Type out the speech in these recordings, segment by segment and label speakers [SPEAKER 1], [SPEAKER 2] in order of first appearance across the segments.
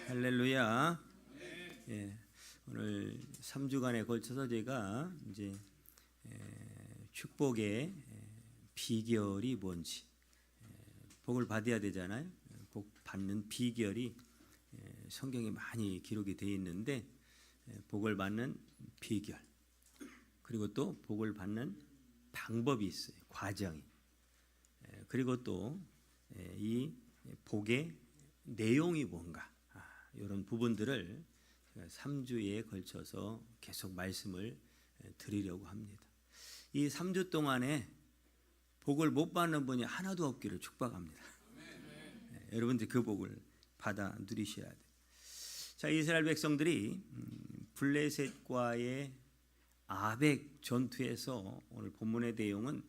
[SPEAKER 1] 할렐루야. 예, 오늘 3주간에 걸쳐서 제가 이제 축복의 비결이 뭔지, 복을 받아야 되잖아요. 복 받는 비결이 성경에 많이 기록이 되어 있는데, 복을 받는 비결, 그리고 또 복을 받는 방법이 있어요. 과정이. 그리고 또 이 복의 내용이 뭔가, 이런 부분들을 3주에 걸쳐서 계속 말씀을 드리려고 합니다. 이 3주 동안에 복을 못 받는 분이 하나도 없기를 축복합니다. 여러분들 그 복을 받아 누리셔야 돼요. 자, 이스라엘 백성들이 블레셋과의 아벡 전투에서, 오늘 본문의 내용은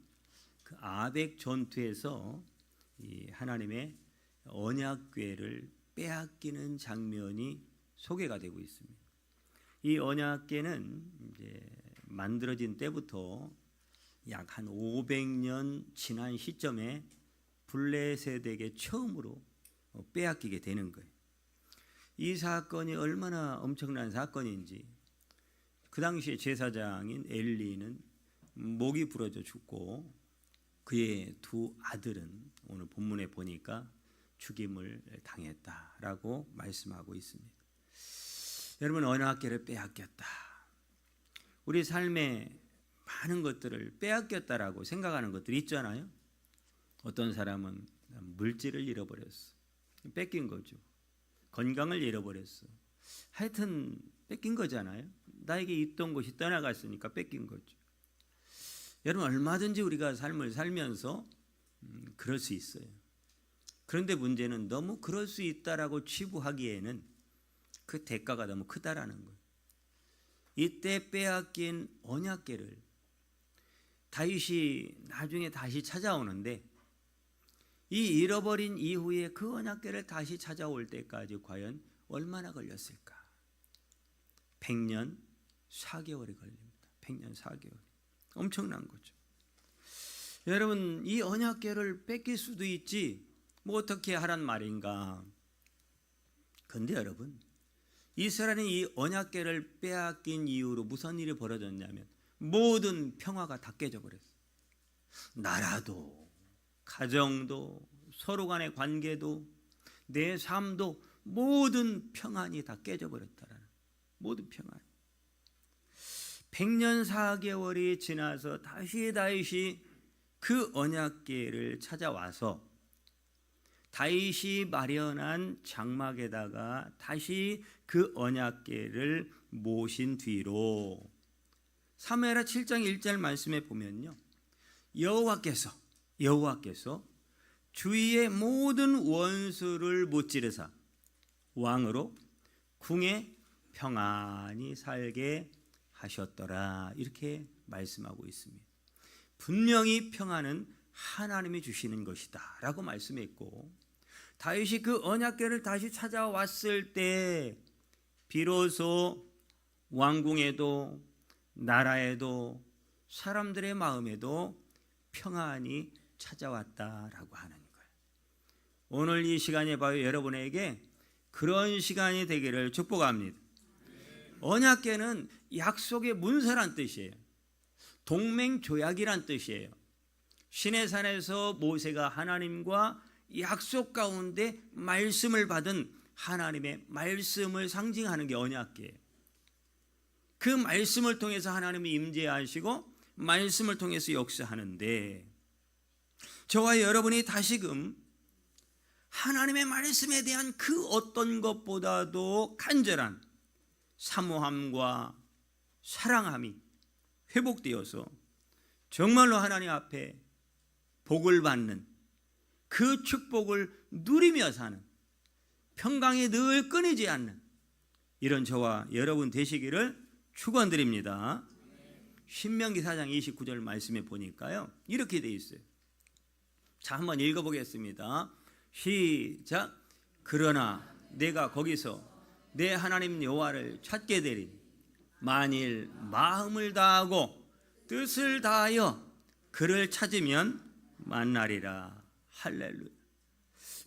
[SPEAKER 1] 그 아벡 전투에서 이 하나님의 언약궤를 빼앗기는 장면이 소개가 되고 있습니다. 이 언약궤는 이제 만들어진 때부터 약 한 500년 지난 시점에 블레셋에게 처음으로 빼앗기게 되는 거예요. 이 사건이 얼마나 엄청난 사건인지, 그 당시에 제사장인 엘리는 목이 부러져 죽고 그의 두 아들은 오늘 본문에 보니까 죽임을 당했다라고 말씀하고 있습니다. 여러분, 언약궤를 빼앗겼다. 우리 삶에 많은 것들을 빼앗겼다라고 생각하는 것들이 있잖아요. 어떤 사람은 물질을 잃어버렸어. 뺏긴 거죠. 건강을 잃어버렸어. 하여튼 뺏긴 거잖아요. 나에게 있던 것이 떠나갔으니까 뺏긴 거죠. 여러분, 얼마든지 우리가 삶을 살면서 그럴 수 있어요. 그런데 문제는 너무 그럴 수 있다라고 치부하기에는 그 대가가 너무 크다라는 거예요. 이때 빼앗긴 언약궤를 다윗이 나중에 다시 찾아오는데, 이 잃어버린 이후에 그 언약궤를 다시 찾아올 때까지 과연 얼마나 걸렸을까? 100년 4개월이 걸립니다. 100년 4개월. 엄청난 거죠. 여러분, 이 언약궤를 뺏길 수도 있지, 뭐 어떻게 하란 말인가? 그런데 여러분, 이스라엘이 이 언약궤를 빼앗긴 이후로 무슨 일이 벌어졌냐면 모든 평화가 다 깨져버렸어요. 나라도, 가정도, 서로 간의 관계도, 내 삶도, 모든 평안이 다 깨져버렸다라는, 모든 평안. 100년 4개월이 지나서 다시 다윗이 그 언약궤를 찾아와서 다윗이 마련한 장막에다가 다시 그 언약궤를 모신 뒤로, 사무엘하 7장 1절 말씀에 보면요, 여호와께서 주위의 모든 원수를 무찌르사 왕으로 궁에 평안히 살게 하셨더라, 이렇게 말씀하고 있습니다. 분명히 평안은 하나님이 주시는 것이다 라고 말씀했고, 다윗이 그 언약궤를 다시 찾아왔을 때 비로소 왕궁에도, 나라에도, 사람들의 마음에도 평안이 찾아왔다라고 하는 거예요. 오늘 이 시간에 봐요, 여러분에게 그런 시간이 되기를 축복합니다. 언약궤는 약속의 문서란 뜻이에요. 동맹조약이란 뜻이에요. 시내산에서 모세가 하나님과 약속 가운데 말씀을 받은 하나님의 말씀을 상징하는 게 언약궤예요. 그 말씀을 통해서 하나님이 임재하시고 말씀을 통해서 역사하는데, 저와 여러분이 다시금 하나님의 말씀에 대한 그 어떤 것보다도 간절한 사모함과 사랑함이 회복되어서 정말로 하나님 앞에 복을 받는, 그 축복을 누리며 사는, 평강이 늘 끊이지 않는 이런 저와 여러분 되시기를 축원드립니다. 신명기 4장 29절 말씀에 보니까요, 이렇게 되어 있어요. 자, 한번 읽어보겠습니다. 시작. 그러나 내가 거기서 내 하나님 여호와를 찾게 되리니 만일 마음을 다하고 뜻을 다하여 그를 찾으면 만나리라. 할렐루야.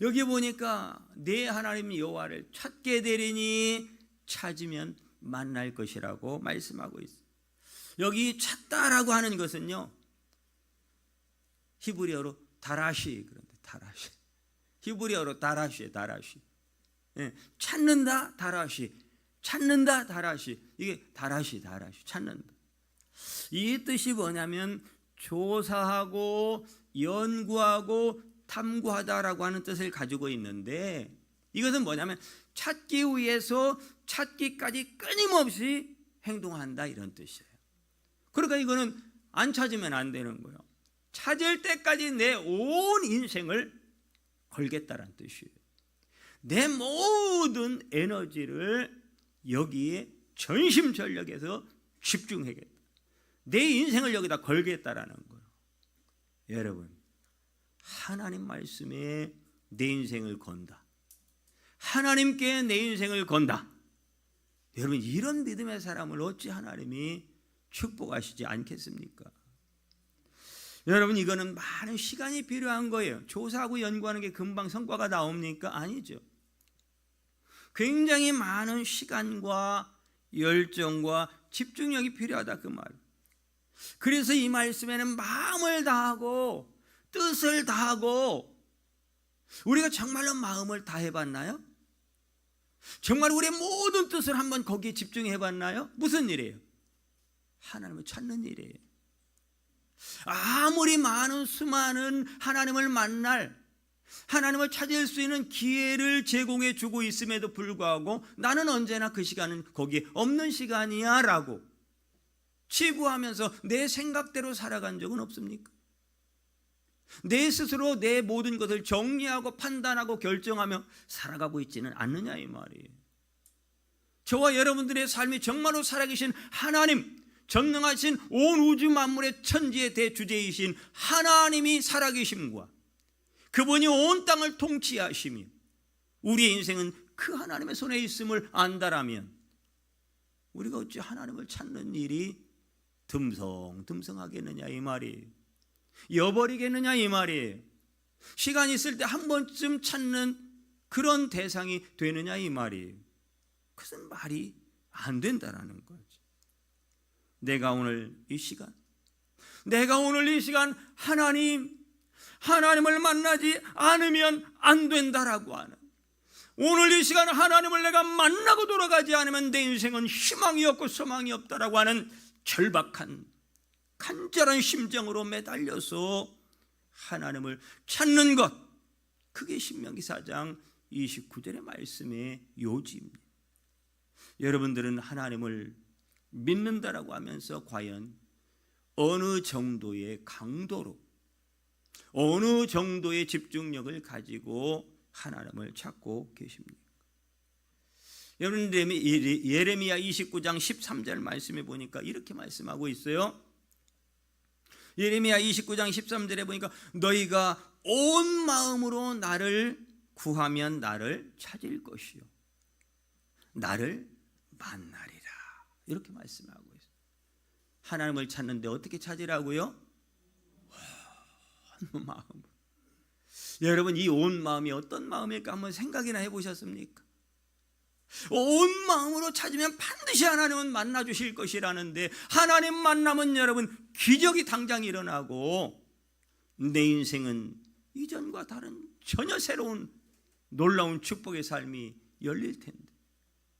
[SPEAKER 1] 여기 보니까 내 하나님 여호와를 찾게 되리니 찾으면 만날 것이라고 말씀하고 있어요. 여기 찾다라고 하는 것은요, 히브리어로 다라시, 그런데 다라시, 히브리어로 다라시. 예, 찾는다 다라시, 찾는다 다라시. 이게 다라시 찾는다. 이 뜻이 뭐냐면 조사하고 연구하고 탐구하다라고 하는 뜻을 가지고 있는데, 이것은 뭐냐면 찾기 위해서 찾기까지 끊임없이 행동한다, 이런 뜻이에요. 그러니까 이거는 안 찾으면 안 되는 거예요. 찾을 때까지 내 온 인생을 걸겠다라는 뜻이에요. 내 모든 에너지를 여기에 전심전력해서 집중하겠다. 내 인생을 여기다 걸겠다라는 거예요. 여러분, 하나님 말씀에 내 인생을 건다, 하나님께 내 인생을 건다. 여러분, 이런 믿음의 사람을 어찌 하나님이 축복하시지 않겠습니까? 여러분, 이거는 많은 시간이 필요한 거예요. 조사하고 연구하는 게 금방 성과가 나옵니까? 아니죠. 굉장히 많은 시간과 열정과 집중력이 필요하다, 그 말. 그래서 이 말씀에는 마음을 다하고 뜻을 다하고, 우리가 정말로 마음을 다해봤나요? 정말 우리의 모든 뜻을 한번 거기에 집중해봤나요? 무슨 일이에요? 하나님을 찾는 일이에요. 아무리 많은 수많은 하나님을 만날, 하나님을 찾을 수 있는 기회를 제공해 주고 있음에도 불구하고 나는 언제나 그 시간은 거기에 없는 시간이야 라고 치부하면서 내 생각대로 살아간 적은 없습니까? 내 스스로 내 모든 것을 정리하고 판단하고 결정하며 살아가고 있지는 않느냐, 이 말이에요. 저와 여러분들의 삶이 정말로 살아계신 하나님, 전능하신 온 우주 만물의 천지의 대주제이신 하나님이 살아계심과 그분이 온 땅을 통치하시며 우리의 인생은 그 하나님의 손에 있음을 안다라면 우리가 어찌 하나님을 찾는 일이 듬성듬성하겠느냐, 이 말이에요. 여버리겠느냐, 이 말이에요. 시간 있을 때 한 번쯤 찾는 그런 대상이 되느냐, 이 말이에요. 그것은 말이 안 된다라는 거죠. 내가 오늘 이 시간 하나님을 만나지 않으면 안 된다라고 하는, 오늘 이 시간 하나님을 내가 만나고 돌아가지 않으면 내 인생은 희망이 없고 소망이 없다라고 하는 절박한 간절한 심정으로 매달려서 하나님을 찾는 것, 그게 신명기 4장 29절의 말씀의 요지입니다. 여러분들은 하나님을 믿는다라고 하면서 과연 어느 정도의 강도로, 어느 정도의 집중력을 가지고 하나님을 찾고 계십니까? 여러분, 예레미야 29장 13절 말씀에 보니까 이렇게 말씀하고 있어요. 예레미야 29장 13절에 보니까 너희가 온 마음으로 나를 구하면 나를 찾을 것이요 나를 만나리라, 이렇게 말씀하고 있어요. 하나님을 찾는데 어떻게 찾으라고요? 온 마음으로. 여러분, 이 온 마음이 어떤 마음일까 한번 생각이나 해보셨습니까? 온 마음으로 찾으면 반드시 하나님은 만나 주실 것이라는데, 하나님 만나면 여러분 기적이 당장 일어나고 내 인생은 이전과 다른 전혀 새로운 놀라운 축복의 삶이 열릴 텐데,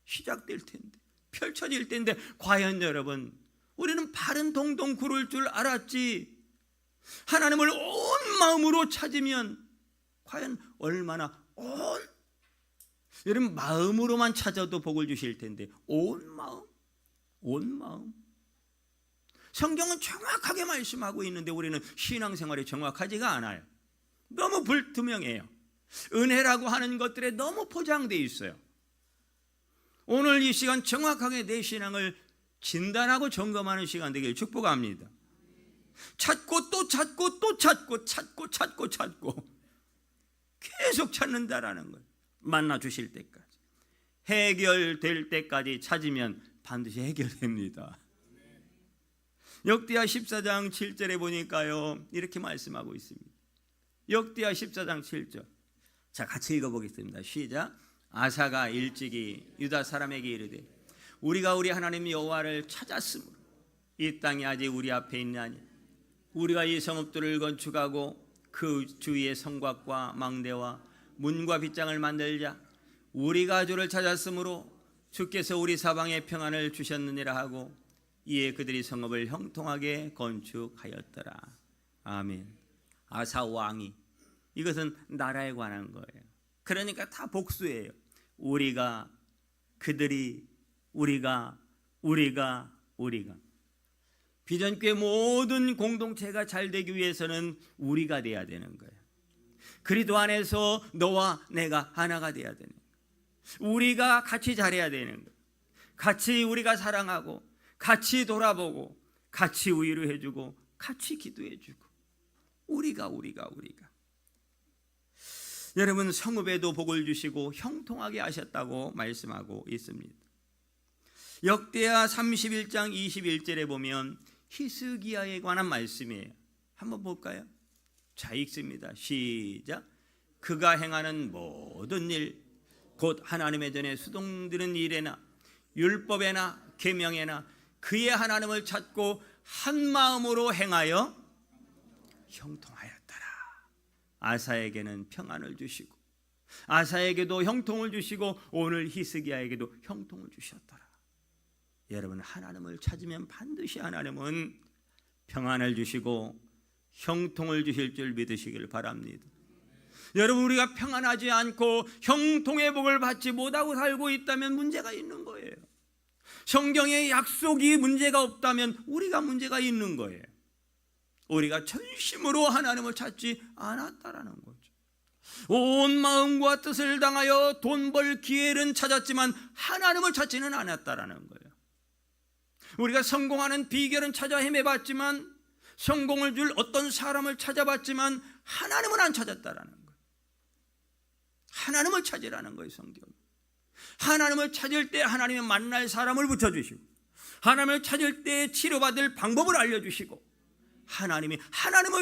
[SPEAKER 1] 시작될 텐데, 펼쳐질 텐데, 과연 여러분 우리는 발은 동동 구를 줄 알았지 하나님을 온 마음으로 찾으면 과연 얼마나 여러분 마음으로만 찾아도 복을 주실 텐데 온 마음. 성경은 정확하게 말씀하고 있는데 우리는 신앙생활이 정확하지가 않아요. 너무 불투명해요. 은혜라고 하는 것들에 너무 포장되어 있어요. 오늘 이 시간 정확하게 내 신앙을 진단하고 점검하는 시간 되길 축복합니다. 찾고 또 찾고 또 찾고 계속 찾는다라는 거예요. 만나 주실 때까지, 해결될 때까지 찾으면 반드시 해결됩니다. 역대하 14장 7절에 보니까요 이렇게 말씀하고 있습니다. 역대하 14장 7절, 자, 같이 읽어보겠습니다. 시작. 아사가 일찍이 유다 사람에게 이르되 우리가 우리 하나님 여호와를 찾았으므로 이 땅이 아직 우리 앞에 있나니 우리가 이 성읍들을 건축하고 그 주위의 성곽과 망대와 문과 빗장을 만들자. 우리가 주를 찾았으므로 주께서 우리 사방에 평안을 주셨느니라 하고 이에 그들이 성읍을 형통하게 건축하였더라. 아멘. 아사 왕이, 이것은 나라에 관한 거예요. 그러니까 다 복수예요. 우리가, 그들이, 우리가. 비전교회 모든 공동체가 잘 되기 위해서는 우리가 돼야 되는 거예요. 그리스도 안에서 너와 내가 하나가 돼야 되는 거예요. 우리가 같이 잘해야 되는 거예요. 같이 우리가 사랑하고, 같이 돌아보고, 같이 위로해주고, 같이 기도해주고. 우리가. 여러분, 성읍에도 복을 주시고 형통하게 하셨다고 말씀하고 있습니다. 역대하 31장 21절에 보면 히스기야에 관한 말씀이에요. 한번 볼까요? 자, 읽습니다. 시작. 그가 행하는 모든 일, 곧 하나님의 전에 수동드는 일에나 율법에나 계명에나 그의 하나님을 찾고 한 마음으로 행하여 형통하였더라. 아사에게는 평안을 주시고 아사에게도 형통을 주시고 오늘 히스기야에게도 형통을 주셨더라. 여러분, 하나님을 찾으면 반드시 하나님은 평안을 주시고 형통을 주실 줄 믿으시길 바랍니다. 여러분, 우리가 평안하지 않고 형통의 복을 받지 못하고 살고 있다면 문제가 있는 거예요. 성경의 약속이 문제가 없다면 우리가 문제가 있는 거예요. 우리가 전심으로 하나님을 찾지 않았다라는 거죠. 온 마음과 뜻을 당하여 돈 벌 기회는 찾았지만 하나님을 찾지는 않았다라는 거예요. 우리가 성공하는 비결은 찾아 헤매봤지만, 성공을 줄 어떤 사람을 찾아봤지만 하나님은 안 찾았다라는 거예요. 하나님을 찾으라는 거예요. 성경. 하나님을 찾을 때 하나님이 만날 사람을 붙여주시고, 하나님을 찾을 때 치료받을 방법을 알려주시고, 하나님을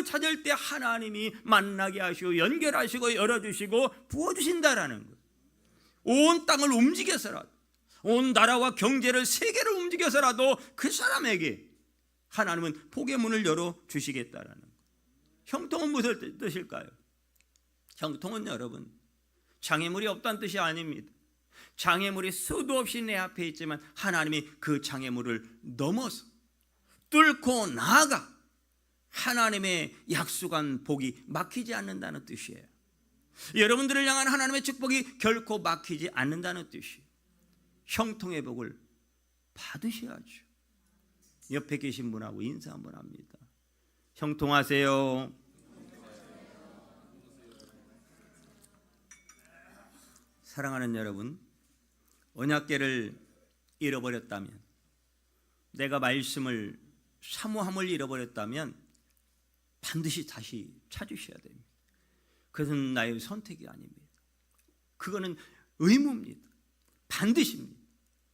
[SPEAKER 1] 찾을 때 하나님이 만나게 하시고 연결하시고 열어주시고 부어주신다라는 거예요. 온 땅을 움직여서라도, 온 나라와 경제를, 세계를 움직여서라도 그 사람에게 하나님은 복의 문을 열어주시겠다라는 거예요. 형통은 무슨 뜻일까요? 형통은 여러분, 장애물이 없다는 뜻이 아닙니다. 장애물이 수도 없이 내 앞에 있지만 하나님이 그 장애물을 넘어서 뚫고 나아가 하나님의 약속한 복이 막히지 않는다는 뜻이에요. 여러분들을 향한 하나님의 축복이 결코 막히지 않는다는 뜻이에요. 형통의 복을 받으셔야죠. 옆에 계신 분하고 인사 한번 합니다. 형통하세요. 사랑하는 여러분, 언약궤를 잃어버렸다면, 내가 말씀을, 사모함을 잃어버렸다면 반드시 다시 찾으셔야 됩니다. 그것은 나의 선택이 아닙니다. 그거는 의무입니다. 반드시입니다.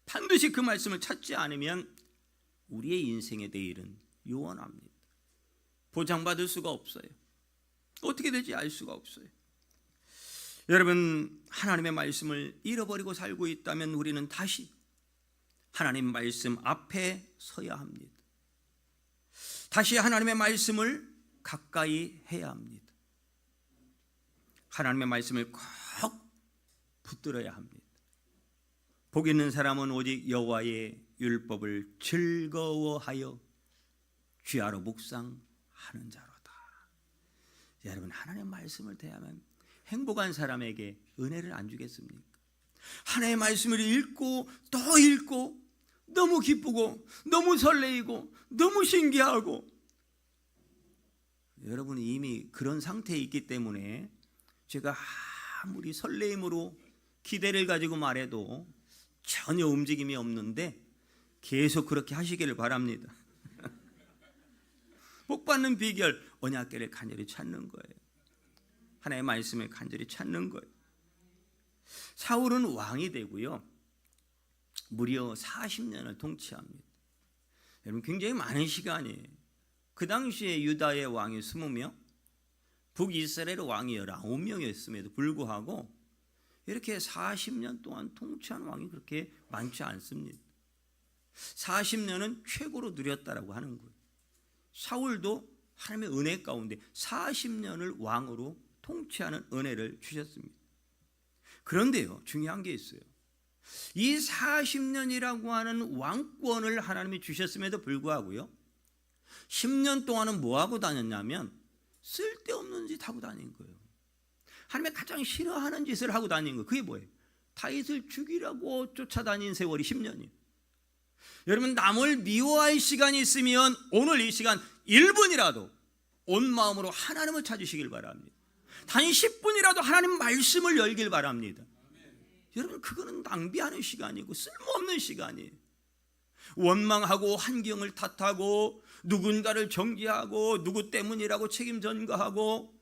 [SPEAKER 1] 반드시 그 말씀을 찾지 않으면 우리의 인생의 내일은 요원합니다. 보장받을 수가 없어요. 어떻게 될지 알 수가 없어요. 여러분, 하나님의 말씀을 잃어버리고 살고 있다면 우리는 다시 하나님 말씀 앞에 서야 합니다. 다시 하나님의 말씀을 가까이 해야 합니다. 하나님의 말씀을 꼭 붙들어야 합니다. 복 있는 사람은 오직 여호와의 율법을 즐거워하여 귀하로 묵상하는 자로다. 여러분, 하나님의 말씀을 대하면 행복한 사람에게 은혜를 안 주겠습니까? 하나님의 말씀을 읽고 또 읽고 너무 기쁘고 너무 설레이고 너무 신기하고, 여러분이 이미 그런 상태에 있기 때문에 제가 아무리 설레임으로 기대를 가지고 말해도 전혀 움직임이 없는데 계속 그렇게 하시기를 바랍니다. 복 받는 비결, 언약궤를 간절히 찾는 거예요. 하나님의 말씀을 간절히 찾는 거예요. 사울은 왕이 되고요, 무려 40년을 통치합니다. 여러분, 굉장히 많은 시간이에요. 그 당시에 유다의 왕이 20명, 북이스라엘 왕이 19명이었음에도 불구하고 이렇게 40년 동안 통치한 왕이 그렇게 많지 않습니다. 40년은 최고로 누렸다라고 하는 거예요. 사울도 하나님의 은혜 가운데 40년을 왕으로 통치하는 은혜를 주셨습니다. 그런데요, 중요한 게 있어요. 이 40년이라고 하는 왕권을 하나님이 주셨음에도 불구하고요, 10년 동안은 뭐 하고 다녔냐면 쓸데없는 짓 하고 다닌 거예요. 하나님이 가장 싫어하는 짓을 하고 다닌 거예요. 그게 뭐예요? 다윗을 죽이라고 쫓아다닌 세월이 10년이에요. 여러분, 남을 미워할 시간이 있으면 오늘 이 시간 1분이라도 온 마음으로 하나님을 찾으시길 바랍니다. 단 10분이라도 하나님 말씀을 열길 바랍니다. 여러분, 그거는 낭비하는 시간이고 쓸모없는 시간이에요. 원망하고 환경을 탓하고 누군가를 정죄하고 누구 때문이라고 책임 전가하고,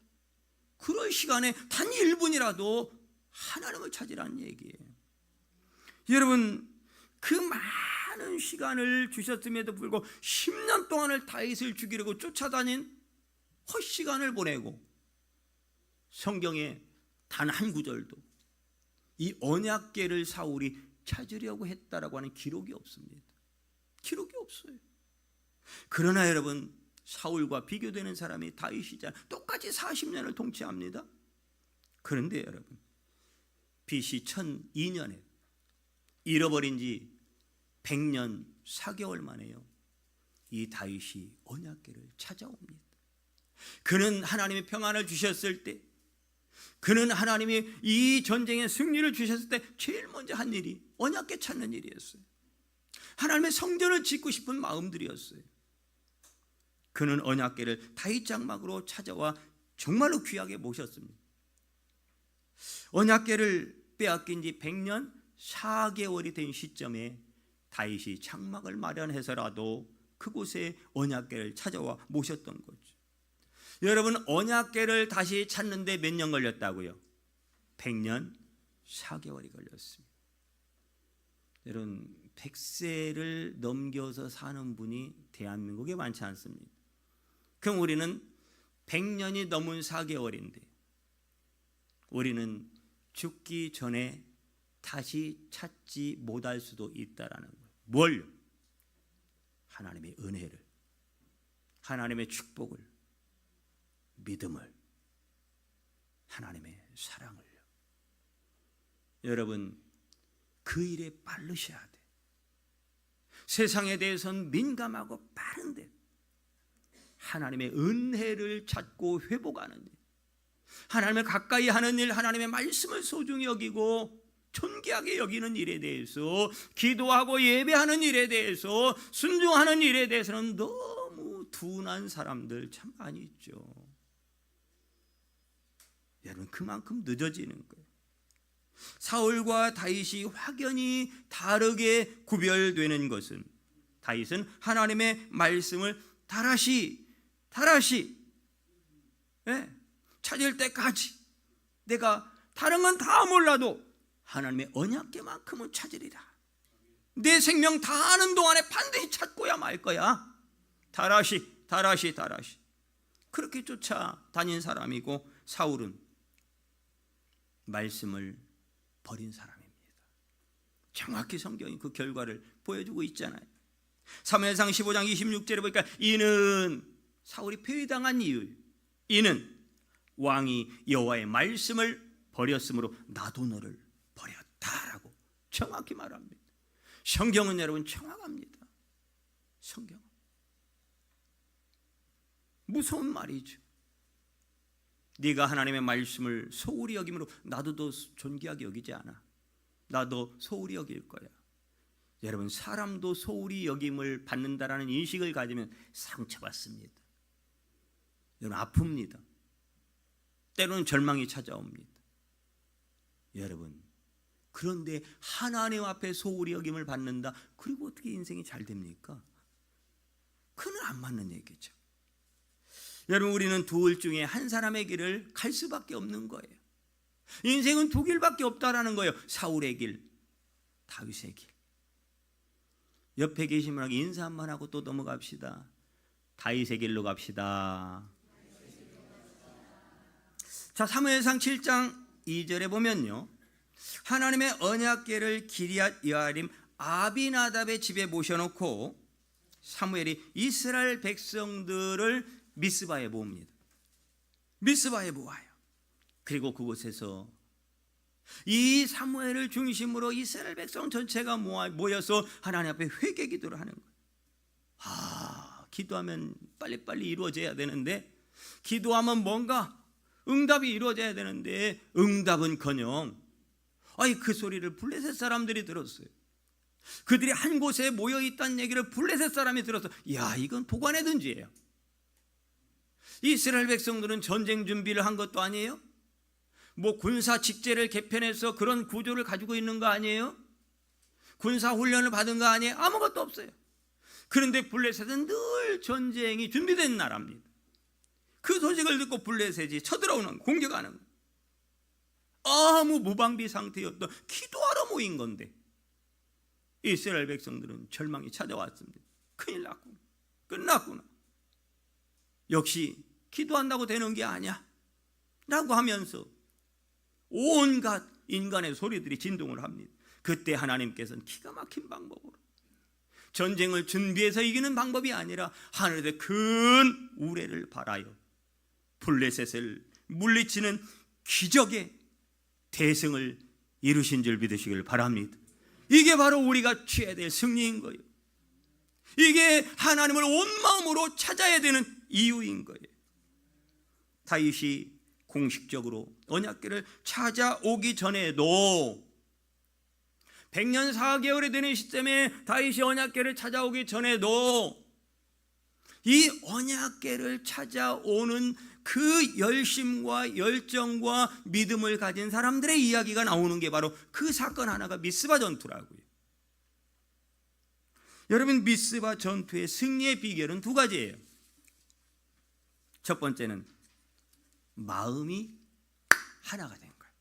[SPEAKER 1] 그럴 시간에 단 1분이라도 하나님을 찾으라는 얘기예요. 여러분, 그 많은 시간을 주셨음에도 불구하고 10년 동안을 다윗을 죽이려고 쫓아다닌 헛시간을 보내고 성경에 단 한 구절도 이 언약궤를 사울이 찾으려고 했다라고 하는 기록이 없습니다. 기록이 없어요. 그러나 여러분, 사울과 비교되는 사람이 다윗이잖아요. 똑같이 40년을 통치합니다. 그런데 여러분, BC 1002년에 잃어버린 지 100년 4개월 만에요, 이 다윗이 언약궤를 찾아옵니다. 그는 하나님의 평안을 주셨을 때, 그는 하나님이 이 전쟁의 승리를 주셨을 때 제일 먼저 한 일이 언약궤 찾는 일이었어요. 하나님의 성전을 짓고 싶은 마음들이었어요. 그는 언약궤를 다윗 장막으로 찾아와 정말로 귀하게 모셨습니다. 언약궤를 빼앗긴 지 100년 4개월이 된 시점에 다윗이 장막을 마련해서라도 그곳에 언약궤를 찾아와 모셨던 거죠. 여러분, 언약궤를 다시 찾는데 몇 년 걸렸다고요? 100년 4개월이 걸렸습니다. 여러분, 100세를 넘겨서 사는 분이 대한민국에 많지 않습니다. 그럼 우리는 100년이 넘은 4개월인데 우리는 죽기 전에 다시 찾지 못할 수도 있다라는 거예요. 뭘요? 하나님의 은혜를, 하나님의 축복을, 믿음을, 하나님의 사랑을요. 여러분, 그 일에 빠르셔야 돼. 세상에 대해서는 민감하고 빠른데 하나님의 은혜를 찾고 회복하는 일, 하나님을 가까이 하는 일, 하나님의 말씀을 소중히 여기고 존귀하게 여기는 일에 대해서, 기도하고 예배하는 일에 대해서, 순종하는 일에 대해서는 너무 둔한 사람들 참 많이 있죠. 여러분, 그만큼 늦어지는 거예요. 사울과 다윗이 확연히 다르게 구별되는 것은, 다윗은 하나님의 말씀을 다시 찾을 때까지 내가 다른 건 다 몰라도 하나님의 언약궤만큼은 찾으리라. 내 생명 다하는 동안에 반드시 찾고야 말 거야. 다라시 그렇게 쫓아다닌 사람이고, 사울은 말씀을 버린 사람입니다. 정확히 성경이 그 결과를 보여주고 있잖아요. 사무엘상 15장 26절에 보니까 이는 사울이 폐위당한 이유, 이는 왕이 여호와의 말씀을 버렸으므로 나도 너를 버렸다라고 정확히 말합니다. 성경은 여러분 정확합니다. 성경 무서운 말이죠. 네가 하나님의 말씀을 소홀히 여김으로 나도 더 존귀하게 여기지 않아. 나도 소홀히 여길 거야. 여러분, 사람도 소홀히 여김을 받는다라는 인식을 가지면 상처받습니다. 여러분, 아픕니다. 때로는 절망이 찾아옵니다. 여러분, 그런데 하나님 앞에 소홀히 여김을 받는다. 그리고 어떻게 인생이 잘 됩니까? 그건 안 맞는 얘기죠. 여러분, 우리는 둘 중에 한 사람의 길을 갈 수밖에 없는 거예요. 인생은 두 길밖에 없다라는 거예요. 사울의 길, 다윗의 길. 옆에 계신 분에게 인사 한번 하고 또 넘어갑시다. 다윗의 길로 갑시다. 자, 사무엘상 7장 2절에 보면요, 하나님의 언약궤를 기럇 여아림 아비나답의 집에 모셔놓고 사무엘이 이스라엘 백성들을 미스바에 모읍니다. 미스바에 모아요. 그리고 그곳에서 이 사무엘을 중심으로 이스라엘 백성 전체가 모여서 하나님 앞에 회개 기도를 하는 거예요. 기도하면 빨리빨리 이루어져야 되는데, 기도하면 뭔가 응답이 이루어져야 되는데 응답은커녕 그 소리를 블레셋 사람들이 들었어요. 그들이 한 곳에 모여 있다는 얘기를 블레셋 사람이 들어서 이건 보관의 든지예요. 이스라엘 백성들은 전쟁 준비를 한 것도 아니에요. 뭐 군사 직제를 개편해서 그런 구조를 가지고 있는 거 아니에요. 군사 훈련을 받은 거 아니에요. 아무것도 없어요. 그런데 블레셋은 늘 전쟁이 준비된 나라입니다. 그 소식을 듣고 블레셋이 쳐들어오는, 공격하는 거예요. 아무 무방비 상태였던, 기도하러 모인 건데 이스라엘 백성들은 절망이 찾아왔습니다. 큰일 났구나, 끝났구나, 역시 기도한다고 되는 게 아니야 라고 하면서 온갖 인간의 소리들이 진동을 합니다. 그때 하나님께서는 기가 막힌 방법으로, 전쟁을 준비해서 이기는 방법이 아니라 하늘의 큰 우레를 발하여 블레셋을 물리치는 기적의 대승을 이루신 줄 믿으시길 바랍니다. 이게 바로 우리가 취해야 될 승리인 거예요. 이게 하나님을 온 마음으로 찾아야 되는 이유인 거예요. 다윗이 공식적으로 언약궤를 찾아오기 전에도 100년 4개월이 되는 시점에 다윗이 언약궤를 찾아오기 전에도 이 언약궤를 찾아오는 그 열심과 열정과 믿음을 가진 사람들의 이야기가 나오는 게 바로 그 사건 하나가 미스바 전투라고요. 여러분, 미스바 전투의 승리의 비결은 두 가지예요. 첫 번째는 마음이 하나가 된 거예요.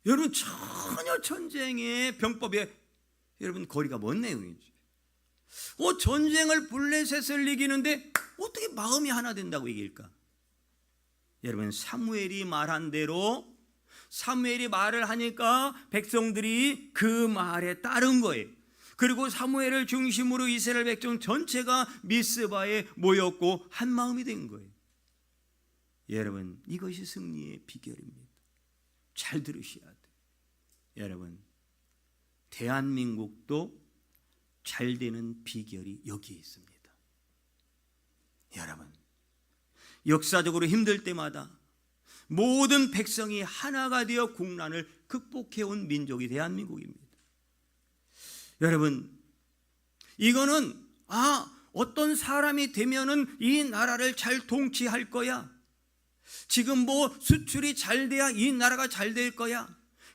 [SPEAKER 1] 여러분, 전혀 전쟁의 병법에 여러분 거리가 먼 내용이죠. 전쟁을 블레셋을 이기는데 어떻게 마음이 하나 된다고 이길까? 여러분, 사무엘이 말한 대로, 사무엘이 말을 하니까 백성들이 그 말에 따른 거예요. 그리고 사무엘을 중심으로 이스라엘 백성 전체가 미스바에 모였고 한 마음이 된 거예요. 여러분, 이것이 승리의 비결입니다. 잘 들으셔야 돼요. 여러분, 대한민국도 잘 되는 비결이 여기에 있습니다. 여러분, 역사적으로 힘들 때마다 모든 백성이 하나가 되어 국난을 극복해온 민족이 대한민국입니다. 여러분, 이거는 어떤 사람이 되면은 이 나라를 잘 통치할 거야, 지금 뭐 수출이 잘 돼야 이 나라가 잘 될 거야,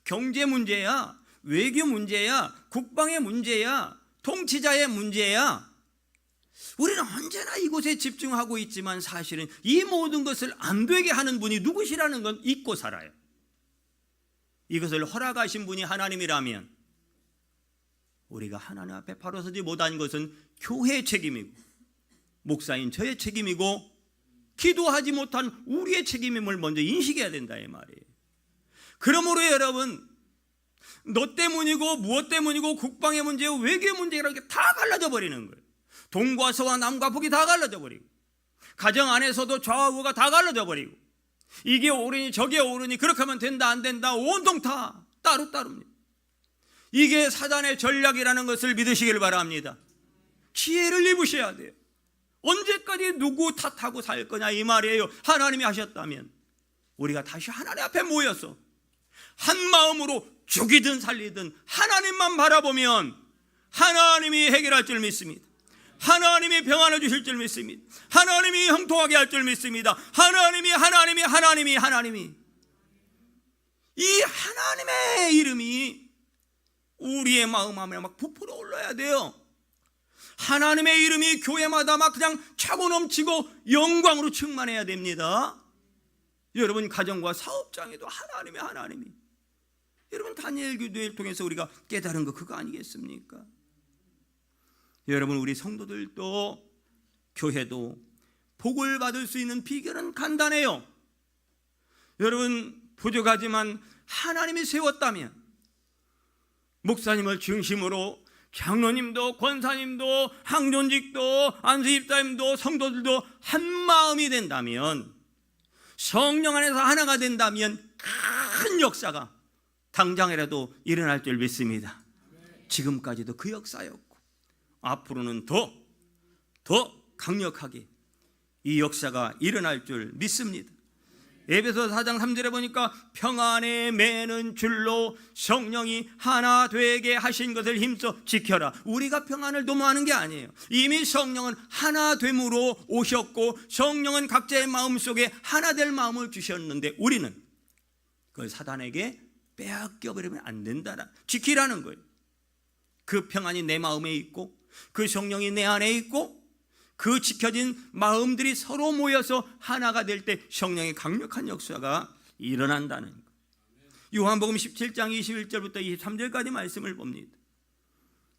[SPEAKER 1] 경제 문제야, 외교 문제야, 국방의 문제야, 통치자의 문제야, 우리는 언제나 이곳에 집중하고 있지만 사실은 이 모든 것을 안 되게 하는 분이 누구시라는 건 잊고 살아요. 이것을 허락하신 분이 하나님이라면 우리가 하나님 앞에 바로 서지 못한 것은 교회의 책임이고, 목사인 저의 책임이고, 기도하지 못한 우리의 책임임을 먼저 인식해야 된다 이 말이에요. 그러므로 여러분, 너 때문이고 무엇 때문이고 국방의 문제고 외교의 문제라는 게 다 갈라져 버리는 거예요. 동과 서와 남과 북이 다 갈라져 버리고, 가정 안에서도 좌와 우가 다 갈라져 버리고, 이게 옳으니 저게 옳으니 그렇게 하면 된다 안 된다 온통 다 따로따로입니다. 이게 사단의 전략이라는 것을 믿으시길 바랍니다. 지혜를 입으셔야 돼요. 언제까지 누구 탓하고 살 거냐 이 말이에요. 하나님이 하셨다면 우리가 다시 하나님 앞에 모여서 한 마음으로 죽이든 살리든 하나님만 바라보면 하나님이 해결할 줄 믿습니다. 하나님이 평안을 주실 줄 믿습니다. 하나님이 형통하게 할 줄 믿습니다. 하나님이 이 하나님의 이름이 우리의 마음 안에 막 부풀어 올라야 돼요. 하나님의 이름이 교회마다 막 그냥 차고 넘치고 영광으로 충만해야 됩니다. 여러분, 가정과 사업장에도 하나님이 여러분, 다니엘 기도회를 통해서 우리가 깨달은 거 그거 아니겠습니까? 여러분, 우리 성도들도 교회도 복을 받을 수 있는 비결은 간단해요. 여러분, 부족하지만 하나님이 세웠다면 목사님을 중심으로 장로님도 권사님도 항존직도 안수집사님도 성도들도 한 마음이 된다면, 성령 안에서 하나가 된다면 큰 역사가 당장이라도 일어날 줄 믿습니다. 지금까지도 그 역사였고 앞으로는 더 강력하게 이 역사가 일어날 줄 믿습니다. 에베소 4장 3절에 보니까 평안에 매는 줄로 성령이 하나 되게 하신 것을 힘써 지켜라. 우리가 평안을 도모하는 게 아니에요. 이미 성령은 하나 됨으로 오셨고 성령은 각자의 마음속에 하나 될 마음을 주셨는데 우리는 그걸 사단에게 빼앗겨 버리면 안 된다라. 지키라는 거예요. 그 평안이 내 마음에 있고 그 성령이 내 안에 있고 그 지켜진 마음들이 서로 모여서 하나가 될 때 성령의 강력한 역사가 일어난다는 것. 요한복음 17장 21절부터 23절까지 말씀을 봅니다.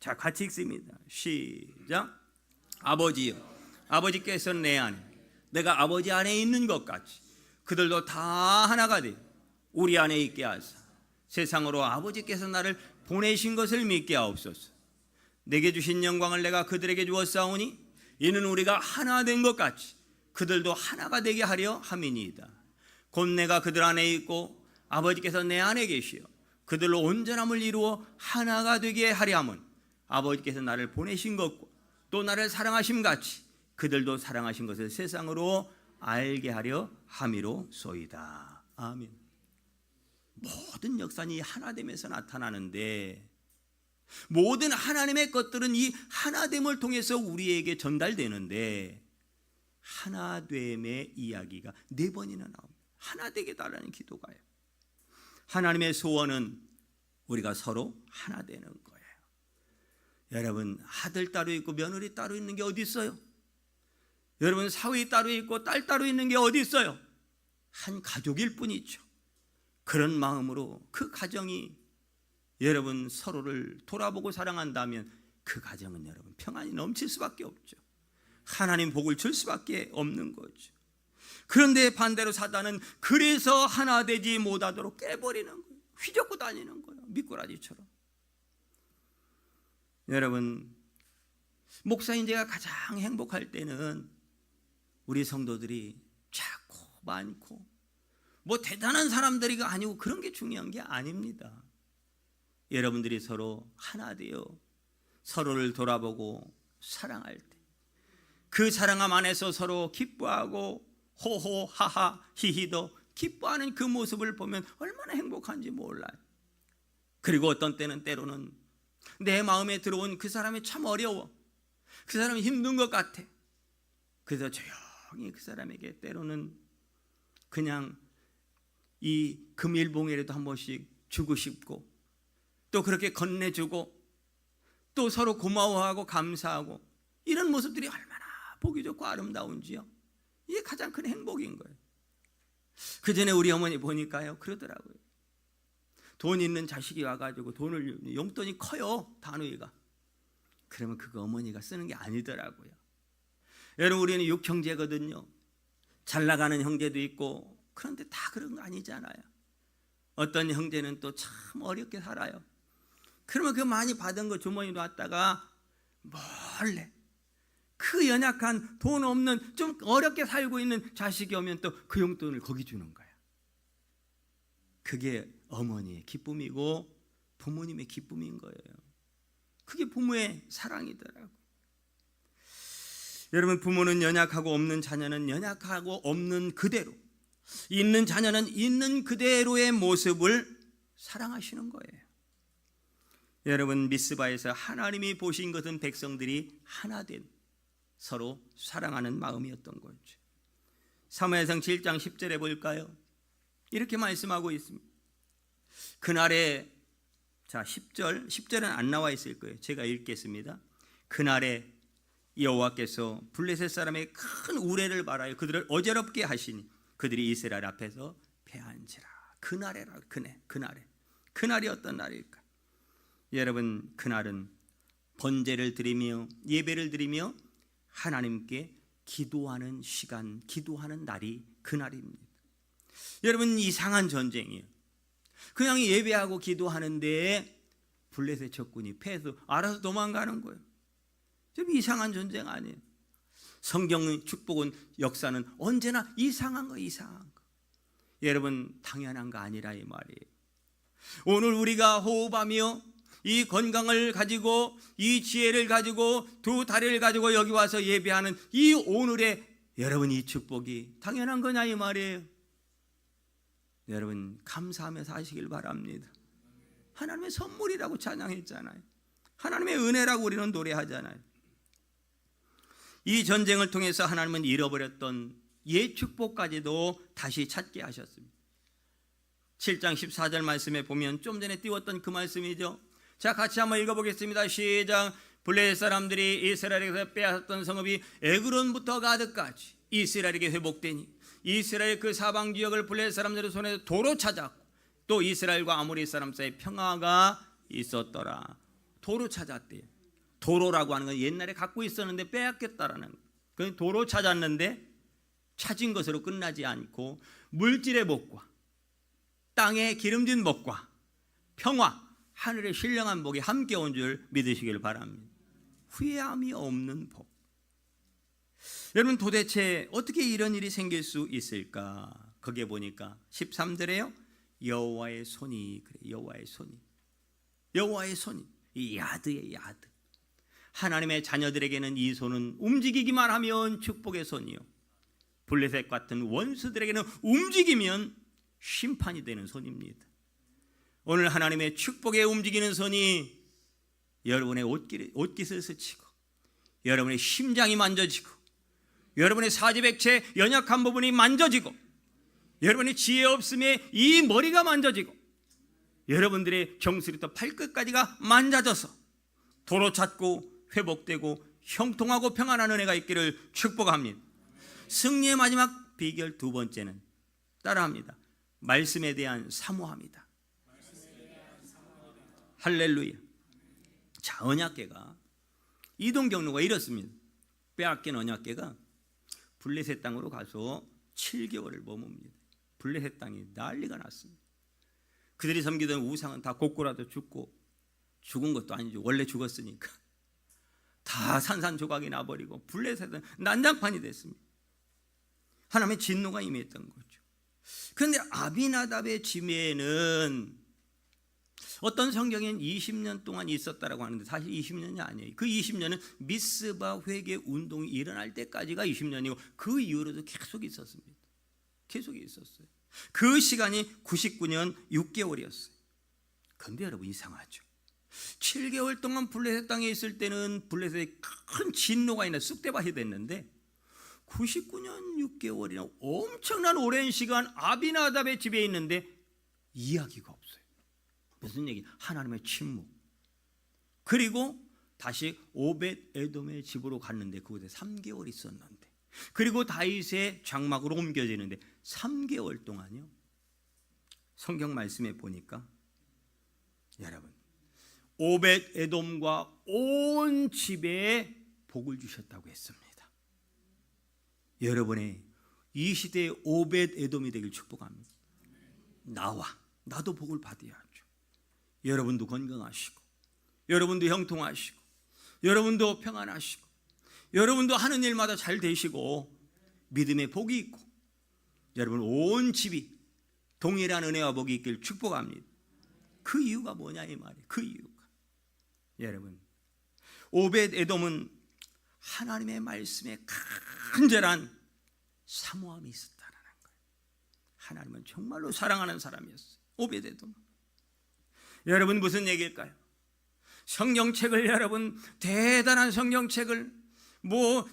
[SPEAKER 1] 자, 같이 읽습니다. 시작. 아버지여, 아버지께서 내 안에, 내가 아버지 안에 있는 것 같이 그들도 다 하나가 되어 우리 안에 있게 하사 세상으로 아버지께서 나를 보내신 것을 믿게 하옵소서. 내게 주신 영광을 내가 그들에게 주었사오니 이는 우리가 하나 된 것 같이 그들도 하나가 되게 하려 함이니이다. 곧 내가 그들 안에 있고 아버지께서 내 안에 계시어 그들로 온전함을 이루어 하나가 되게 하려 함은 아버지께서 나를 보내신 것과 또 나를 사랑하심 같이 그들도 사랑하신 것을 세상으로 알게 하려 함이로소이다. 아멘. 모든 역사는 이 하나됨에서 나타나는데 모든 하나님의 것들은 이 하나됨을 통해서 우리에게 전달되는데 하나됨의 이야기가 4번이나 나옵니다. 하나 되게 달라는 기도가요. 하나님의 소원은 우리가 서로 하나 되는 거예요. 여러분, 아들 따로 있고 며느리 따로 있는 게 어디 있어요? 여러분, 사위 따로 있고 딸 따로 있는 게 어디 있어요? 한 가족일 뿐이죠. 그런 마음으로 그 가정이 여러분 서로를 돌아보고 사랑한다면 그 가정은 여러분 평안이 넘칠 수밖에 없죠. 하나님 복을 줄 수밖에 없는 거죠. 그런데 반대로 사단은 그래서 하나 되지 못하도록 깨버리는 거예요. 휘젓고 다니는 거예요. 미꾸라지처럼. 여러분, 목사인 제가 가장 행복할 때는 우리 성도들이 작고 많고 뭐 대단한 사람들이가 아니고 그런 게 중요한 게 아닙니다. 여러분들이 서로 하나 되어 서로를 돌아보고 사랑할 때 그 사랑함 안에서 서로 기뻐하고 호호 하하 히히도 기뻐하는 그 모습을 보면 얼마나 행복한지 몰라요. 그리고 어떤 때는 때로는 내 마음에 들어온 그 사람이 참 어려워, 그 사람이 힘든 것 같아. 그래서 조용히 그 사람에게 때로는 그냥 이 금일봉이라도 한 번씩 주고 싶고 또 그렇게 건네주고 또 서로 고마워하고 감사하고 이런 모습들이 얼마나 보기 좋고 아름다운지요. 이게 가장 큰 행복인 거예요. 그 전에 우리 어머니 보니까요 그러더라고요. 돈 있는 자식이 와가지고 돈을 용돈이 커요 단위가. 그러면 그거 어머니가 쓰는 게 아니더라고요. 여러분, 우리는 6형제거든요. 잘 나가는 형제도 있고 그런데 다 그런 거 아니잖아요. 어떤 형제는 또 참 어렵게 살아요. 그러면 그 많이 받은 거 주머니로 놨다가 몰래 그 연약한 돈 없는 좀 어렵게 살고 있는 자식이 오면 또 그 용돈을 거기 주는 거예요. 그게 어머니의 기쁨이고 부모님의 기쁨인 거예요. 그게 부모의 사랑이더라고요. 여러분, 부모는 연약하고 없는 자녀는 연약하고 없는 그대로, 있는 자녀는 있는 그대로의 모습을 사랑하시는 거예요. 여러분, 미스바에서 하나님이 보신 것은 백성들이 하나 된 서로 사랑하는 마음이었던 거죠. 사무엘상 7장 10절에 볼까요? 이렇게 말씀하고 있습니다. 그날에, 자 10절은 안 나와 있을 거예요. 제가 읽겠습니다. 그날에 여호와께서 블레셋 사람의 큰 우레를 말하여 그들을 어지럽게 하시니 그들이 이스라엘 앞에서 패한지라. 그날에라. 그날이 어떤 날일까? 여러분, 그날은 번제를 드리며 예배를 드리며 하나님께 기도하는 시간, 기도하는 날이 그날입니다. 여러분, 이상한 전쟁이에요. 그냥 예배하고 기도하는데 블레셋 적군이 패해서 알아서 도망가는 거예요. 좀 이상한 전쟁 아니에요. 성경의 축복은, 역사는 언제나 이상한 거, 이상한 거. 여러분, 당연한 거 아니라 이 말이에요. 오늘 우리가 호흡하며 이 건강을 가지고, 이 지혜를 가지고, 두 다리를 가지고 여기 와서 예배하는 이 오늘의 여러분, 이 축복이 당연한 거냐 이 말이에요. 여러분, 감사하며 사시길 바랍니다. 하나님의 선물이라고 찬양했잖아요. 하나님의 은혜라고 우리는 노래하잖아요. 이 전쟁을 통해서 하나님은 잃어버렸던 옛 축복까지도 다시 찾게 하셨습니다. 7장 14절 말씀에 보면 좀 전에 띄웠던 그 말씀이죠. 자, 같이 한번 읽어보겠습니다. 시작. 블레셋 사람들이 이스라엘에게서 빼앗았던 성읍이 에그론부터 가드까지 이스라엘에게 회복되니 이스라엘 그 사방 지역을 블레셋 사람들의 손에서 도로 찾았고 또 이스라엘과 아모리 사람 사이에 평화가 있었더라. 도로 찾았대요. 도로라고 하는 건 옛날에 갖고 있었는데 빼앗겼다라는 거예요. 도로 찾았는데 찾은 것으로 끝나지 않고 물질의 복과 땅의 기름진 복과 평화, 하늘의 신령한 복이 함께 온 줄 믿으시길 바랍니다. 후회함이 없는 복. 여러분, 도대체 어떻게 이런 일이 생길 수 있을까? 거기에 보니까 13절에요. 여호와의 손이, 그래, 여호와의 손이, 여호와의 손이, 이 야드의 야드. 하나님의 자녀들에게는 이 손은 움직이기만 하면 축복의 손이요, 블레셋 같은 원수들에게는 움직이면 심판이 되는 손입니다. 오늘 하나님의 축복에 움직이는 손이 여러분의 옷깃을 스치고 여러분의 심장이 만져지고 여러분의 사지백체 연약한 부분이 만져지고 여러분의 지혜 없음에 이 머리가 만져지고 여러분들의 정수리부터 발끝까지가 만져져서 도로 찾고 회복되고 형통하고 평안한 은혜가 있기를 축복합니다. 승리의 마지막 비결 두 번째는 따라합니다. 말씀에 대한 사모함이다. 할렐루야. 자, 언약궤가 이동 경로가 이렇습니다. 빼앗긴 언약궤가 블레셋 땅으로 가서 7개월을 머뭅니다. 블레셋 땅이 난리가 났습니다. 그들이 섬기던 우상은 다 고꾸라도 죽고, 죽은 것도 아니죠. 원래 죽었으니까 다 산산조각이 나버리고 블레셋은 난장판이 됐습니다. 하나님의 진노가 임했던 거죠. 그런데 아비나답의 집에는 어떤 성경엔 20년 동안 있었다라고 하는데 사실 20년이 아니에요. 그 20년은 미스바 회개 운동이 일어날 때까지가 20년이고 그 이후로도 계속 있었습니다. 계속 있었어요. 그 시간이 99년 6개월이었어요. 그런데 여러분, 이상하죠. 7개월 동안 블레셋 땅에 있을 때는 블레셋에 큰 진노가 있나 쑥대밭이 됐는데 99년 6개월이나 엄청난 오랜 시간 아비나답의 집에 있는데 이야기가 없어요. 무슨 얘기? 하나님의 침묵. 그리고 다시 오벳 에돔의 집으로 갔는데 그곳에 3개월 있었는데, 그리고 다윗의 장막으로 옮겨지는데 3개월 동안요. 성경 말씀에 보니까 여러분, 오벳 에돔과 온 집에 복을 주셨다고 했습니다. 여러분의 이 시대의 오벳 에돔이 되길 축복합니다. 나도 복을 받아야 하죠. 여러분도 건강하시고, 여러분도 형통하시고, 여러분도 평안하시고, 여러분도 하는 일마다 잘 되시고 믿음의 복이 있고 여러분 온 집이 동일한 은혜와 복이 있길 축복합니다. 그 이유가 뭐냐 이 말이에요. 그 이유가 여러분, 오벳 에돔은 하나님의 말씀에 간절한 사모함이 있었다는 거예요. 하나님은 정말로 사랑하는 사람이었어요. 오벳 에돔. 여러분, 무슨 얘기일까요? 성경책을, 여러분 대단한 성경책을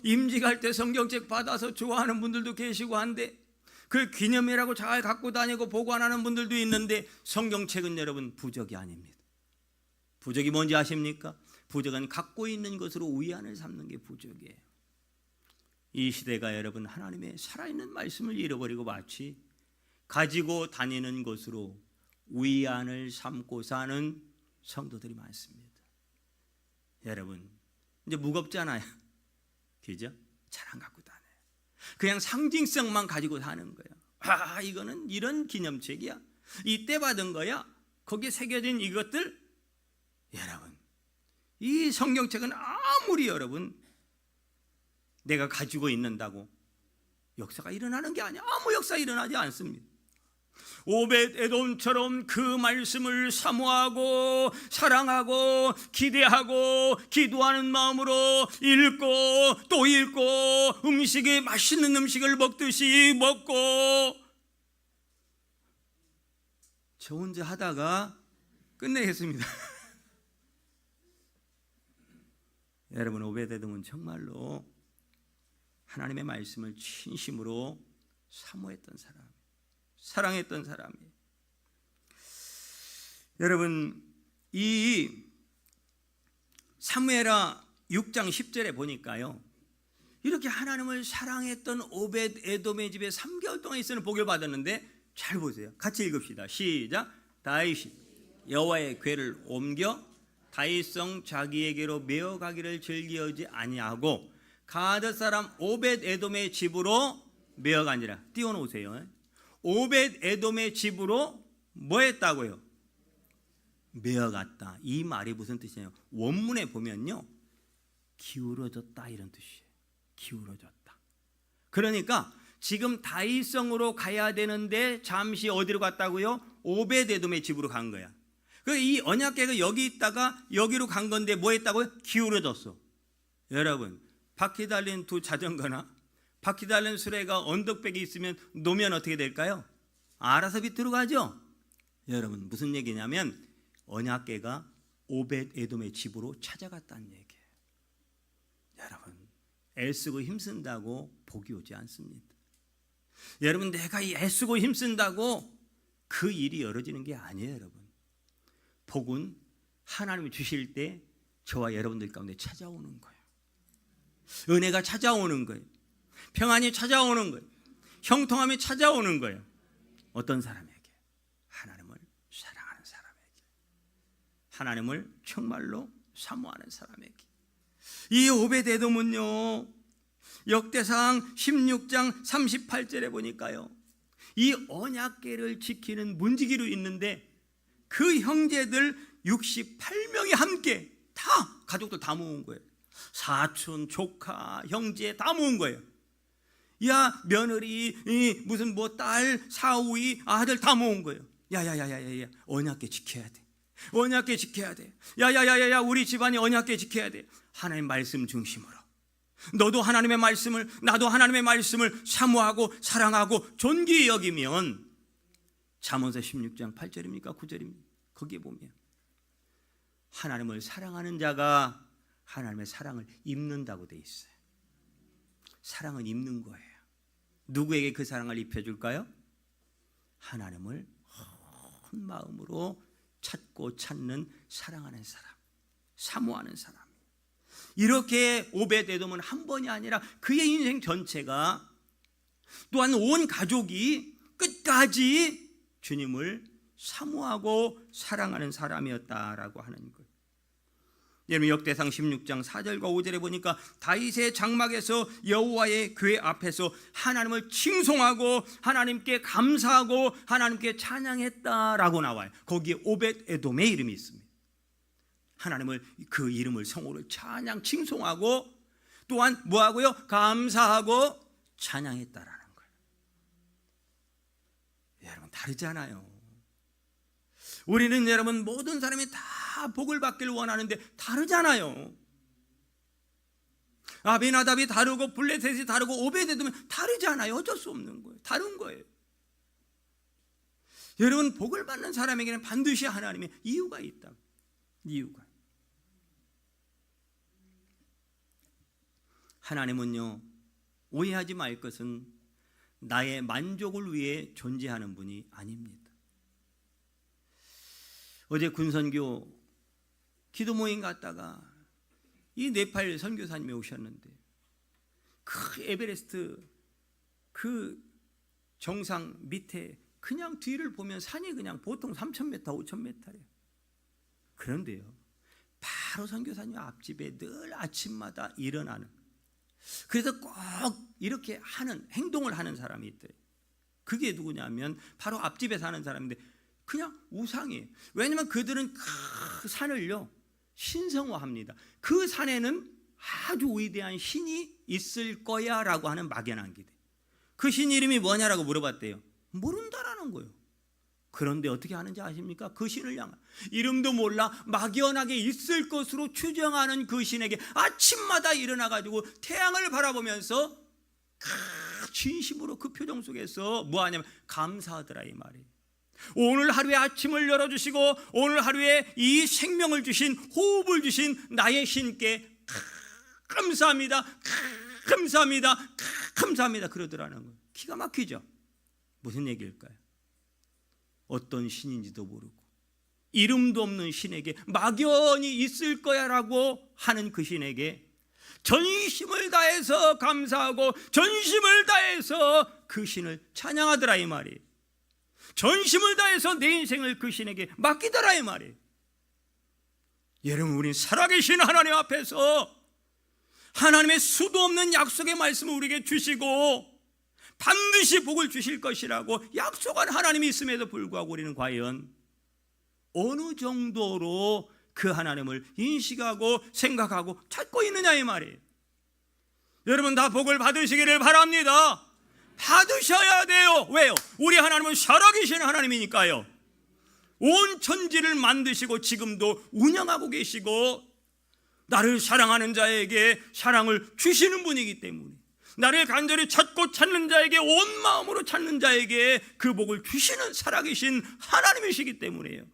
[SPEAKER 1] 임직할 때 성경책 받아서 좋아하는 분들도 계시고 한데 그 기념이라고 잘 갖고 다니고 보관하는 분들도 있는데 성경책은 여러분 부적이 아닙니다. 부적이 뭔지 아십니까? 부적은 갖고 있는 것으로 위안을 삼는 게 부적이에요. 이 시대가 여러분 하나님의 살아있는 말씀을 잃어버리고 마치 가지고 다니는 것으로 위안을 삼고 사는 성도들이 많습니다. 여러분, 이제 무겁잖아요. 그죠? 잘 안 갖고 다녀요. 그냥 상징성만 가지고 사는 거예요. 이거는 이런 기념책이야, 이때 받은 거야, 거기에 새겨진 이것들. 여러분, 이 성경책은 아무리 여러분 내가 가지고 있는다고 역사가 일어나는 게 아니야. 아무 역사 일어나지 않습니다. 오벳에돔처럼 그 말씀을 사모하고 사랑하고 기대하고 기도하는 마음으로 읽고 또 읽고, 음식에 맛있는 음식을 먹듯이 먹고. 저 혼자 하다가 끝내겠습니다. 여러분, 오벳에돔은 정말로 하나님의 말씀을 진심으로 사모했던 사람, 사랑했던 사람이에요. 여러분, 이 사무엘하 6장 10절에 보니까요, 이렇게 하나님을 사랑했던 오벳에돔의 집에 3개월 동안 있으는 복을 받았는데, 잘 보세요. 같이 읽읍시다. 시작. 다윗이 여호와의 궤를 옮겨 다윗성 자기에게로 메어가기를 즐기지 아니하고 가드 사람 오벳에돔의 집으로 메어가니라. 띄워놓으세요. 오벳에돔의 집으로 뭐 했다고요? 메어갔다. 이 말이 무슨 뜻이에요? 원문에 보면요, 기울어졌다 이런 뜻이에요. 기울어졌다. 그러니까 지금 다윗성으로 가야 되는데 잠시 어디로 갔다고요? 오벳에돔의 집으로 간 거야. 이 언약궤가 여기 있다가 여기로 간 건데 뭐 했다고요? 기울어졌어. 여러분, 바퀴 달린 두 자전거나 바퀴 달린 수레가 언덕백이 있으면 놓으면 어떻게 될까요? 알아서 밑으로 가죠. 여러분, 무슨 얘기냐면 언약궤가 오벳에돔의 집으로 찾아갔다는 얘기예요. 여러분, 애쓰고 힘쓴다고 복이 오지 않습니다. 여러분, 내가 애쓰고 힘쓴다고 그 일이 열어지는 게 아니에요. 여러분, 복은 하나님이 주실 때 저와 여러분들 가운데 찾아오는 거예요. 은혜가 찾아오는 거예요. 평안이 찾아오는 거예요. 형통함이 찾아오는 거예요. 어떤 사람에게? 하나님을 사랑하는 사람에게, 하나님을 정말로 사모하는 사람에게. 이 오벳에돔은요, 역대상 16장 38절에 보니까요, 이 언약궤를 지키는 문지기로 있는데 그 형제들 68명이 함께 다 가족들 다 모은 거예요. 사촌, 조카, 형제 다 모은 거예요. 야, 며느리, 무슨 뭐 딸, 사위, 아들 다 모은 거예요. 야야야야야, 언약궤 지켜야 돼. 언약궤 지켜야 돼. 야야야야야, 우리 집안이 언약궤 지켜야 돼. 하나님 말씀 중심으로. 너도 하나님의 말씀을, 나도 하나님의 말씀을 사모하고 사랑하고 존귀히 여기면, 잠언서 16장 8절입니까? 9절입니까? 거기에 보면 하나님을 사랑하는 자가 하나님의 사랑을 입는다고 돼 있어요. 사랑은 입는 거예요. 누구에게 그 사랑을 입혀줄까요? 하나님을 온 마음으로 찾고 찾는 사랑하는 사람, 사모하는 사람. 이렇게 오벳에돔은 한 번이 아니라 그의 인생 전체가, 또한 온 가족이 끝까지 주님을 사모하고 사랑하는 사람이었다라고 하는 거예요. 여러분, 역대상 16장 4절과 5절에 보니까 다윗의 장막에서 여호와의 궤 앞에서 하나님을 칭송하고 하나님께 감사하고 하나님께 찬양했다라고 나와요. 거기에 오벳에돔의 이름이 있습니다. 하나님을, 그 이름을, 성호를 찬양 칭송하고 또한 뭐하고요? 감사하고 찬양했다라는 거예요. 여러분, 다르잖아요. 우리는 여러분, 모든 사람이 다 복을 받기를 원하는데 다르잖아요. 아비나답이 다르고 블레셋이 다르고 오벳에돔이 다르잖아요. 어쩔 수 없는 거예요. 다른 거예요. 여러분, 복을 받는 사람에게는 반드시 하나님의 이유가 있다. 이유가. 하나님은요, 오해하지 말 것은 나의 만족을 위해 존재하는 분이 아닙니다. 어제 군선교 기도 모임 갔다가 이 네팔 선교사님이 오셨는데, 그 에베레스트 그 정상 밑에 그냥 뒤를 보면 산이 그냥 보통 3,000m, 5,000m래요. 그런데요, 바로 선교사님 앞집에 늘 아침마다 일어나는, 그래서 꼭 이렇게 하는 행동을 하는 사람이 있더래요. 그게 누구냐면 바로 앞집에 사는 사람인데 그냥 우상이에요. 왜냐하면 그들은 그 산을요 신성화합니다. 그 산에는 아주 위대한 신이 있을 거야 라고 하는 막연한 기대. 그 신 이름이 뭐냐라고 물어봤대요. 모른다라는 거예요. 그런데 어떻게 하는지 아십니까? 그 신을 향한 이름도 몰라 막연하게 있을 것으로 추정하는 그 신에게 아침마다 일어나가지고 태양을 바라보면서 진심으로 그 표정 속에서 뭐하냐면 감사하더라 이 말이에요. 오늘 하루에 아침을 열어주시고 오늘 하루에 이 생명을 주신 호흡을 주신 나의 신께 감사합니다, 감사합니다, 감사합니다 그러더라는 거예요. 기가 막히죠. 무슨 얘기일까요? 어떤 신인지도 모르고 이름도 없는 신에게 막연히 있을 거야 라고 하는 그 신에게 전심을 다해서 감사하고 전심을 다해서 그 신을 찬양하더라 이 말이에요. 전심을 다해서 내 인생을 그 신에게 맡기더라 이 말이에요. 여러분, 우린 살아계신 하나님 앞에서 하나님의 수도 없는 약속의 말씀을 우리에게 주시고 반드시 복을 주실 것이라고 약속한 하나님이 있음에도 불구하고 우리는 과연 어느 정도로 그 하나님을 인식하고 생각하고 찾고 있느냐 이 말이에요. 여러분 다 복을 받으시기를 바랍니다. 받으셔야 돼요. 왜요? 우리 하나님은 살아계신 하나님이니까요. 온 천지를 만드시고 지금도 운영하고 계시고 나를 사랑하는 자에게 사랑을 주시는 분이기 때문에 나를 간절히 찾고 찾는 자에게 온 마음으로 찾는 자에게 그 복을 주시는 살아계신 하나님이시기 때문에요.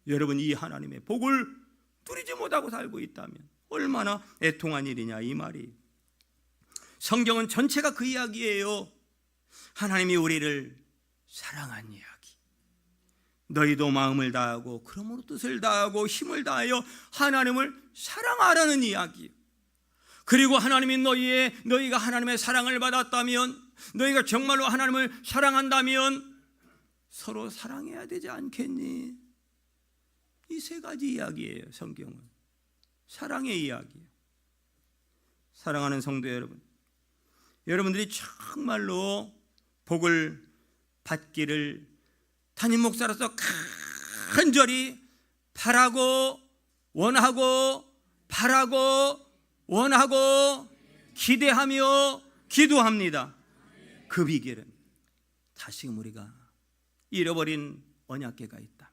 [SPEAKER 1] 여러분 이 하나님의 복을 누리지 못하고 살고 있다면 얼마나 애통한 일이냐 이 말이. 성경은 전체가 그 이야기예요. 하나님이 우리를 사랑한 이야기. 너희도 마음을 다하고 그러므로 뜻을 다하고 힘을 다하여 하나님을 사랑하라는 이야기. 그리고 하나님이 너희가 하나님의 사랑을 받았다면, 너희가 정말로 하나님을 사랑한다면 서로 사랑해야 되지 않겠니? 이 세 가지 이야기예요. 성경은 사랑의 이야기예요. 사랑하는 성도 여러분, 여러분들이 정말로 복을 받기를 담임 목사로서 간절히 바라고 원하고 바라고 원하고 기대하며 기도합니다. 그 비결은 다시금 우리가 잃어버린 언약궤가 있다면,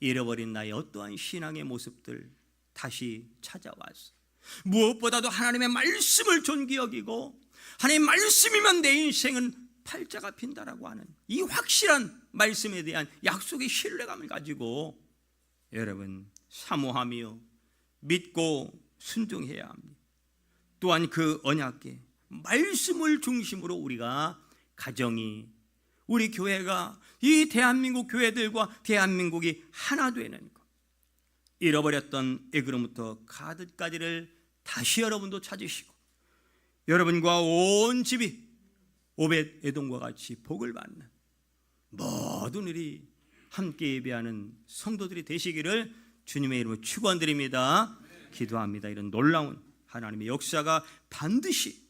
[SPEAKER 1] 잃어버린 나의 어떠한 신앙의 모습들 다시 찾아와서 무엇보다도 하나님의 말씀을 존귀 여기고 하나님의 말씀이면 내 인생은 팔자가 핀다라고 하는 이 확실한 말씀에 대한 약속의 신뢰감을 가지고 여러분 사모하며 믿고 순종해야 합니다. 또한 그 언약궤 말씀을 중심으로 우리가 가정이, 우리 교회가, 이 대한민국 교회들과 대한민국이 하나 되는 것, 잃어버렸던 에그로부터 가드까지를 다시 여러분도 찾으시고 여러분과 온 집이 오벳 에돔과 같이 복을 받는 모든 일이 함께 예배하는 성도들이 되시기를 주님의 이름으로 축원드립니다. 기도합니다. 이런 놀라운 하나님의 역사가 반드시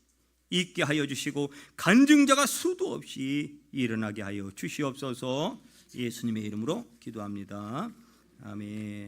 [SPEAKER 1] 있게 하여 주시고 간증자가 수도 없이 일어나게 하여 주시옵소서. 예수님의 이름으로 기도합니다. 아멘.